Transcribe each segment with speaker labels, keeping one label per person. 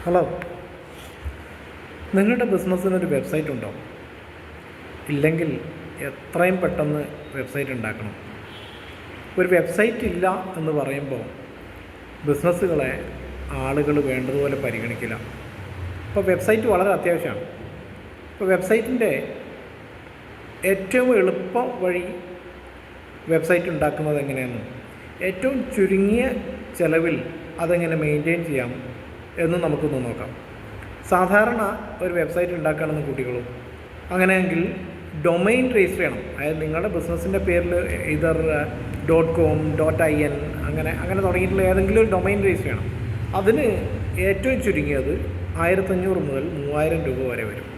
Speaker 1: Hello, നിങ്ങളുടെ ബിസിനസ്സിനൊരു website ഉണ്ടോ? ഇല്ലെങ്കിൽ എത്രയും പെട്ടെന്ന് വെബ്സൈറ്റ് ഉണ്ടാക്കണം. ഒരു വെബ്സൈറ്റ് ഇല്ല എന്ന് പറയുമ്പോൾ ബിസിനസ്സുകളെ ആളുകൾ വേണ്ടതുപോലെ പരിഗണിക്കില്ല. അപ്പോൾ വെബ്സൈറ്റ് വളരെ അത്യാവശ്യമാണ്. ഇപ്പോൾ വെബ്സൈറ്റിൻ്റെ ഏറ്റവും എളുപ്പ വഴി വെബ്സൈറ്റ് ഉണ്ടാക്കുന്നത് എങ്ങനെയെന്നും ഏറ്റവും ചുരുങ്ങിയ ചിലവിൽ അതെങ്ങനെ മെയിൻറ്റെയിൻ ചെയ്യാം എന്ന് നമുക്കൊന്ന് നോക്കാം. സാധാരണ ഒരു വെബ്സൈറ്റ് ഉണ്ടാക്കുകയാണെന്ന് കുട്ടികളും അങ്ങനെയെങ്കിൽ ഡൊമൈൻ രജിസ്റ്റർ ചെയ്യണം. അതായത് നിങ്ങളുടെ ബിസിനസ്സിൻ്റെ പേരിൽ ഇതർ .com .in അങ്ങനെ തുടങ്ങിയിട്ടുള്ള ഏതെങ്കിലും ഒരു ഡൊമൈൻ രജിസ്റ്റർ ചെയ്യണം. അതിന് ഏറ്റവും ചുരുങ്ങിയത് 1500 മുതൽ 3000 രൂപ വരെ വരും.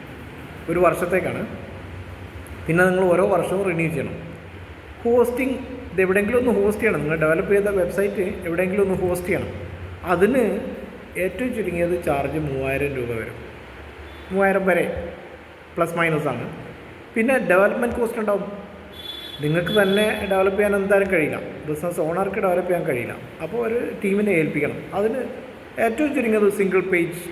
Speaker 1: ഒരു വർഷത്തേക്കാണ്. പിന്നെ നിങ്ങൾ ഓരോ വർഷവും റിന്യൂ ചെയ്യണം. ഹോസ്റ്റിംഗ് ഇത് എവിടെയെങ്കിലും ഒന്ന് ഹോസ്റ്റ് ചെയ്യണം. നിങ്ങൾ ഡെവലപ്പ് ചെയ്ത വെബ്സൈറ്റ് എവിടെയെങ്കിലും ഒന്ന് ഹോസ്റ്റ് ചെയ്യണം. അതിന് ഏറ്റവും ചുരുങ്ങിയത് ചാർജ് 3000 രൂപ വരും. 3000 വരെ പ്ലസ് മൈനസ് ആണ്. പിന്നെ ഡെവലപ്മെൻറ്റ് കോസ്റ്റ് ഉണ്ടാവും. നിങ്ങൾക്ക് തന്നെ ഡെവലപ്പ് ചെയ്യാൻ എന്തായാലും കഴിയില്ല. ബിസിനസ് ഓണർക്ക് ഡെവലപ്പ് ചെയ്യാൻ കഴിയില്ല. അപ്പോൾ ഒരു ടീമിനെ ഏൽപ്പിക്കണം. അതിന് ഏറ്റവും ചുരുങ്ങിയത് സിംഗിൾ പേജ്,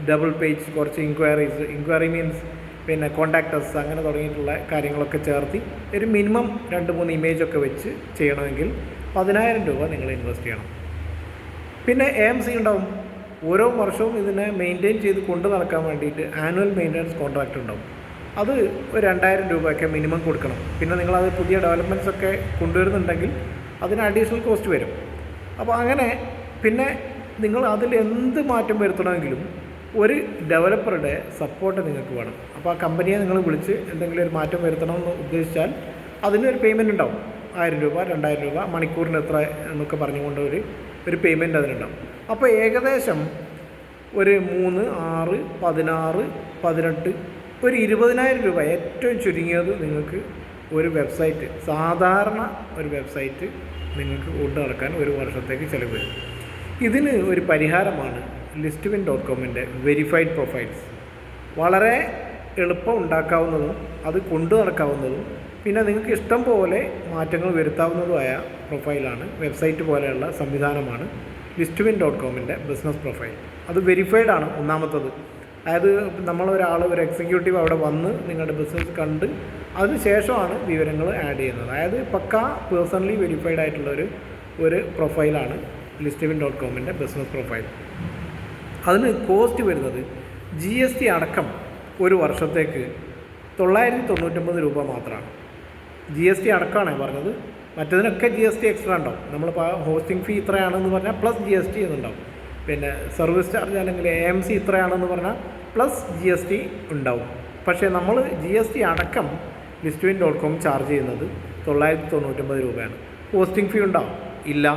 Speaker 1: ഡബിൾ പേജ്, കുറച്ച് ഇൻക്വയറി മീൻസ് പിന്നെ കോൺടാക്ടേഴ്സ് അങ്ങനെ തുടങ്ങിയിട്ടുള്ള കാര്യങ്ങളൊക്കെ ചേർത്തി ഒരു മിനിമം 2-3 ഇമേജൊക്കെ വെച്ച് ചെയ്യണമെങ്കിൽ 10000 രൂപ നിങ്ങൾ ഇൻവെസ്റ്റ് ചെയ്യണം. പിന്നെ AMC ഉണ്ടാവും. ഓരോ വർഷവും ഇതിനെ മെയിൻറ്റെയിൻ ചെയ്ത് കൊണ്ടു നടക്കാൻ വേണ്ടിയിട്ട് ആനുവൽ മെയിൻ്റനൻസ് കോൺട്രാക്റ്റ് ഉണ്ടാവും. അത് ഒരു 2000 രൂപയൊക്കെ മിനിമം കൊടുക്കണം. പിന്നെ നിങ്ങളത് പുതിയ ഡെവലപ്മെൻറ്റ്സ് ഒക്കെ കൊണ്ടുവരുന്നുണ്ടെങ്കിൽ അതിന് അഡീഷണൽ കോസ്റ്റ് വരും. അപ്പോൾ അങ്ങനെ പിന്നെ നിങ്ങൾ അതിൽ എന്ത് മാറ്റം വരുത്തണമെങ്കിലും ഒരു ഡെവലപ്പറുടെ സപ്പോർട്ട് നിങ്ങൾക്ക് വേണം. അപ്പോൾ ആ കമ്പനിയെ നിങ്ങൾ വിളിച്ച് എന്തെങ്കിലും ഒരു മാറ്റം വരുത്തണമെന്ന് ഉദ്ദേശിച്ചാൽ അതിനൊരു പേയ്മെൻറ്റ് ഉണ്ടാവും. 1000 രൂപ 2000 രൂപ മണിക്കൂറിന് എത്ര എന്നൊക്കെ പറഞ്ഞുകൊണ്ട് ഒരു പേയ്മെൻറ്റ് അതിനുണ്ടാവും. അപ്പോൾ ഏകദേശം ഒരു 3, 6, 16, 18 ഒരു 20,000 രൂപ ഏറ്റവും ചുരുങ്ങിയത് നിങ്ങൾക്ക് ഒരു വെബ്സൈറ്റ്, സാധാരണ ഒരു വെബ്സൈറ്റ് നിങ്ങൾക്ക് കൊണ്ടു നടക്കാൻ ഒരു വർഷത്തേക്ക് ചിലവ് വരും. ഇതിന് ഒരു പരിഹാരമാണ് listwin.comൻ്റെ വെരിഫൈഡ് പ്രൊഫൈൽസ്. വളരെ എളുപ്പം ഉണ്ടാക്കാവുന്നതും അത് കൊണ്ടു നടക്കാവുന്നതും പിന്നെ നിങ്ങൾക്ക് ഇഷ്ടം പോലെ മാറ്റങ്ങൾ വരുത്താവുന്നതുമായ പ്രൊഫൈലാണ്, വെബ്സൈറ്റ് പോലെയുള്ള സംവിധാനമാണ് listwin.comൻ്റെ ബിസിനസ് പ്രൊഫൈൽ. അത് വെരിഫൈഡ് ആണ് ഒന്നാമത്തത്. അതായത് ഒരു എക്സിക്യൂട്ടീവ് അവിടെ വന്ന് നിങ്ങളുടെ ബിസിനസ് കണ്ട് അതിന് ശേഷമാണ് വിവരങ്ങൾ ആഡ് ചെയ്യുന്നത്. അതായത് പക്കാ പേഴ്സണലി വെരിഫൈഡ് ആയിട്ടുള്ള ഒരു പ്രൊഫൈലാണ് listwin.comൻ്റെ ബിസിനസ് പ്രൊഫൈൽ. അതിന് കോസ്റ്റ് വരുന്നത് GST അടക്കം ഒരു വർഷത്തേക്ക് 999 രൂപ മാത്രമാണ്. GST അടക്കമാണ് പറഞ്ഞത്. മറ്റതിനൊക്കെ GST എക്സ്ട്രാ ഉണ്ടാവും. നമ്മളിപ്പോൾ ഹോസ്റ്റിംഗ് ഫീ ഇത്രയാണെന്ന് പറഞ്ഞാൽ പ്ലസ് GST എന്നുണ്ടാവും. പിന്നെ സർവീസ് ചാർജ് അല്ലെങ്കിൽ AMC ഇത്രയാണെന്ന് പറഞ്ഞാൽ പ്ലസ് GST ഉണ്ടാവും. പക്ഷേ നമ്മൾ GST അടക്കം listwin.com ചാർജ് ചെയ്യുന്നത് 999 രൂപയാണ്. ഹോസ്റ്റിംഗ് ഫീ ഉണ്ടാവും? ഇല്ല.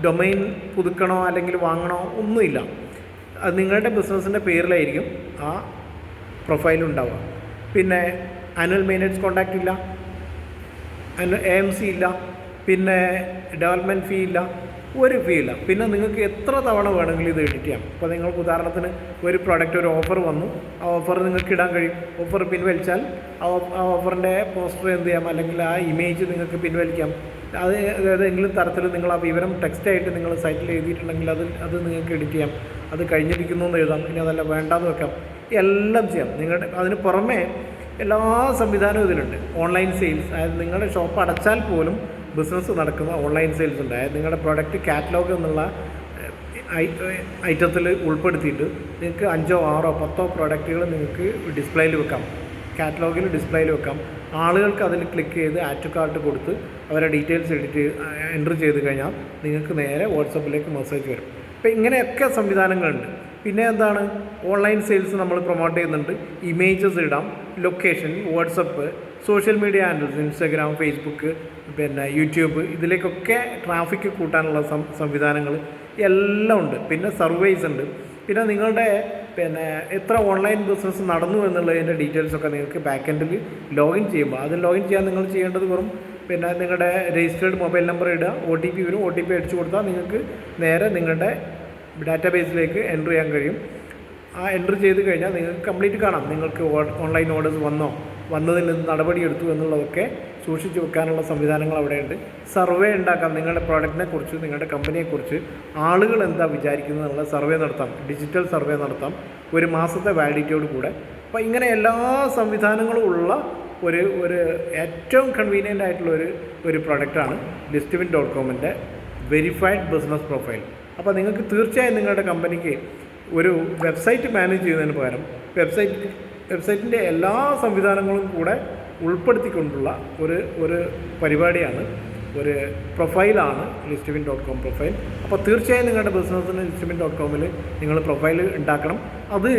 Speaker 1: ഡൊമൈൻ പുതുക്കണോ അല്ലെങ്കിൽ വാങ്ങണോ ഒന്നുമില്ല. അത് നിങ്ങളുടെ ബിസിനസ്സിൻ്റെ പേരിലായിരിക്കും ആ പ്രൊഫൈൽ ഉണ്ടാവുക. പിന്നെ ആനുവൽ മെയിൻ്റനൻസ് കോൺട്രാക്റ്റ് ഇല്ല, AMC ഇല്ല, പിന്നെ ഡെവലപ്മെൻറ്റ് ഫീ ഇല്ല, ഒരു ഫീ ഇല്ല. പിന്നെ നിങ്ങൾക്ക് എത്ര തവണ വേണമെങ്കിലും ഇത് എഡിറ്റ് ചെയ്യാം. ഇപ്പോൾ നിങ്ങൾക്ക് ഉദാഹരണത്തിന് ഒരു പ്രോഡക്റ്റ് ഒരു ഓഫർ വന്നു, ആ ഓഫർ നിങ്ങൾക്ക് ഇടാൻ കഴിയും. ഓഫർ പിൻവലിച്ചാൽ ആ ഓഫറിൻ്റെ പോസ്റ്റർ എന്ത് ചെയ്യാം, അല്ലെങ്കിൽ ആ ഇമേജ് നിങ്ങൾക്ക് പിൻവലിക്കാം. അത് ഏതെങ്കിലും തരത്തിൽ നിങ്ങൾ ആ വിവരം ടെക്സ്റ്റായിട്ട് നിങ്ങൾ സൈറ്റിൽ എഴുതിയിട്ടുണ്ടെങ്കിൽ അത് നിങ്ങൾക്ക് എഡിറ്റ് ചെയ്യാം. അത് കഴിഞ്ഞിരിക്കുന്നു എന്ന് എഴുതാം. ഇനി അതല്ല വേണ്ടാന്ന് വെക്കാം. എല്ലാം ചെയ്യാം. അതിന് പുറമെ എല്ലാ സംവിധാനവും ഇതിലുണ്ട്. ഓൺലൈൻ സെയിൽസ്, അതായത് നിങ്ങളുടെ ഷോപ്പ് അടച്ചാൽ പോലും ബിസിനസ് നടക്കുന്ന ഓൺലൈൻ സെയിൽസ് ഉണ്ട്. അതായത് നിങ്ങളുടെ പ്രോഡക്റ്റ് കാറ്റലോഗ് എന്നുള്ള ഐറ്റത്തിൽ ഉൾപ്പെടുത്തിയിട്ട് നിങ്ങൾക്ക് 5, 6, 10 പ്രോഡക്റ്റുകൾ നിങ്ങൾക്ക് ഡിസ്പ്ലേയിൽ വെക്കാം. കാറ്റലോഗിൽ ഡിസ്പ്ലേയിൽ വെക്കാം. ആളുകൾക്ക് അതിൽ ക്ലിക്ക് ചെയ്ത് ആഡ് ടു കാർട്ട് കൊടുത്ത് അവരുടെ ഡീറ്റെയിൽസ് എൻ്റർ ചെയ്ത് കഴിഞ്ഞാൽ നിങ്ങൾക്ക് നേരെ വാട്സപ്പിലേക്ക് മെസ്സേജ് വരും. അപ്പോൾ ഇങ്ങനെയൊക്കെ സംവിധാനങ്ങളുണ്ട്. പിന്നെ എന്താണ്, ഓൺലൈൻ സെയിൽസ് നമ്മൾ പ്രൊമോട്ട് ചെയ്യുന്നുണ്ട്. ഇമേജസ് ഇടാം, location, WhatsApp, social media handles, Instagram, Facebook, പിന്നെ യൂട്യൂബ്, ഇതിലേക്കൊക്കെ ട്രാഫിക് കൂട്ടാനുള്ള സംവിധാനങ്ങൾ എല്ലാം ഉണ്ട്. പിന്നെ സർവേസ് ഉണ്ട്. പിന്നെ നിങ്ങളുടെ എത്ര ഓൺലൈൻ ബിസിനസ് നടന്നു എന്നുള്ളതിൻ്റെ ഡീറ്റെയിൽസൊക്കെ നിങ്ങൾക്ക് ബാക്ക്-എൻഡിൽ ലോഗിൻ ചെയ്യുമ്പോൾ, അതിൽ ലോഗിൻ ചെയ്യാൻ നിങ്ങൾ ചെയ്യേണ്ടത് വെറും നിങ്ങളുടെ രജിസ്റ്റേർഡ് മൊബൈൽ നമ്പർ ഇടുക, OTP വരും. OTP അടിച്ചു കൊടുത്താൽ നിങ്ങൾക്ക് നേരെ നിങ്ങളുടെ ഡാറ്റാബേസിലേക്ക് എൻ്റർ ചെയ്യാൻ കഴിയും. ആ എൻ്റർ ചെയ്ത് കഴിഞ്ഞാൽ നിങ്ങൾക്ക് കംപ്ലീറ്റ് കാണാം. നിങ്ങൾക്ക് ഓൺലൈൻ ഓർഡേഴ്സ് വന്നതിൽ നിന്ന് നടപടിയെടുത്തു എന്നുള്ളതൊക്കെ സൂക്ഷിച്ചു വെക്കാനുള്ള സംവിധാനങ്ങൾ അവിടെയുണ്ട്. സർവേ ഉണ്ടാക്കാം, നിങ്ങളുടെ പ്രോഡക്റ്റിനെ കുറിച്ച്, നിങ്ങളുടെ കമ്പനിയെക്കുറിച്ച് ആളുകൾ എന്താ വിചാരിക്കുന്നത് എന്നുള്ള സർവേ നടത്താം, ഡിജിറ്റൽ സർവേ നടത്താം, ഒരു മാസത്തെ വാലിഡിറ്റിയോട് കൂടെ. അപ്പോൾ ഇങ്ങനെ എല്ലാ സംവിധാനങ്ങളും ഉള്ള ഒരു ഏറ്റവും കൺവീനിയൻ്റ് ആയിട്ടുള്ള ഒരു പ്രൊഡക്റ്റാണ് listwin.comൻ്റെ വെരിഫൈഡ് ബിസിനസ് പ്രൊഫൈൽ. അപ്പോൾ നിങ്ങൾക്ക് തീർച്ചയായും നിങ്ങളുടെ കമ്പനിക്ക് ഒരു വെബ്സൈറ്റ് മാനേജ് ചെയ്യുന്നതിന് പകരം വെബ്സൈറ്റിൻ്റെ എല്ലാ സംവിധാനങ്ങളും കൂടെ ഉൾപ്പെടുത്തിക്കൊണ്ടുള്ള ഒരു പരിപാടിയാണ്, ഒരു പ്രൊഫൈലാണ് listwin.com പ്രൊഫൈൽ. അപ്പോൾ തീർച്ചയായും നിങ്ങളുടെ ബിസിനസ്സിന് listwin.comൽ നിങ്ങൾ പ്രൊഫൈൽ ഉണ്ടാക്കണം. അത്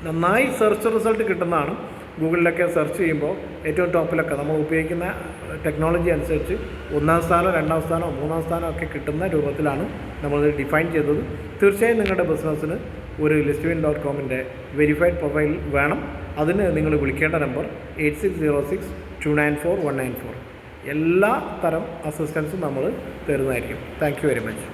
Speaker 1: നന്നായി സെർച്ച് റിസൾട്ട് കിട്ടുന്നതാണ്. ഗൂഗിളിലൊക്കെ സെർച്ച് ചെയ്യുമ്പോൾ ഏറ്റവും ടോപ്പിലൊക്കെ നമ്മൾ ഉപയോഗിക്കുന്ന ടെക്നോളജി അനുസരിച്ച് 1-ാം സ്ഥാനം, 2-ാം സ്ഥാനോ 3-ാം സ്ഥാനോ ഒക്കെ കിട്ടുന്ന രൂപത്തിലാണ് നമ്മൾ ഡിഫൈൻ ചെയ്തത്. തീർച്ചയായും നിങ്ങളുടെ ബിസിനസ്സിന് ഒരു listwin.comൻ്റെ വെരിഫൈഡ് പ്രൊഫൈൽ വേണം. അതിന് നിങ്ങൾ വിളിക്കേണ്ട നമ്പർ 8606294194. എല്ലാ തരം അസിസ്റ്റൻസും നമ്മൾ തരുന്നതായിരിക്കും. Thank you very much.